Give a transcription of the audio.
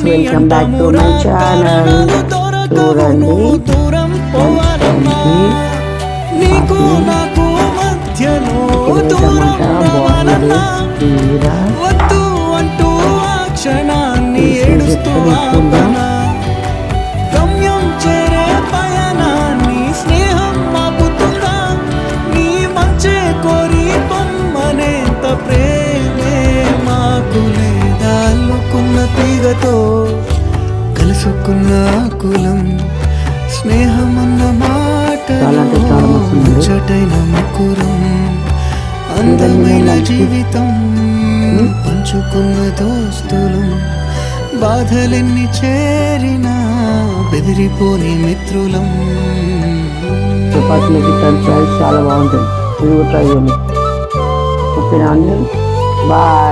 Welcome back to my channel. చూడండి నీకు నాకు మధ్యలో వద్దు అంటూ ఆ క్షణాన్ని ఏడుస్తూ గమ్యం చేరే పయనాన్ని స్నేహం ఆపుతుందా? నీ మంచే కోరి పొమ్మనేంత ప్రేమే మాకు లేదా? అల్లుకున్న తీగతో కలుసుకున్న కులం స్నేహమన్న మాటలో ముచ్చటైన ముకురం అందమైన జీవితం పంచుకున్న దోస్తులు బాధలెన్ని చేరినా బెదిరిపోని మిత్రులం. చపాతీలకి చాలా బాగుంటుంది. ఇది ట్రై చేయండి. ఓకేనా అండి? బాయ్.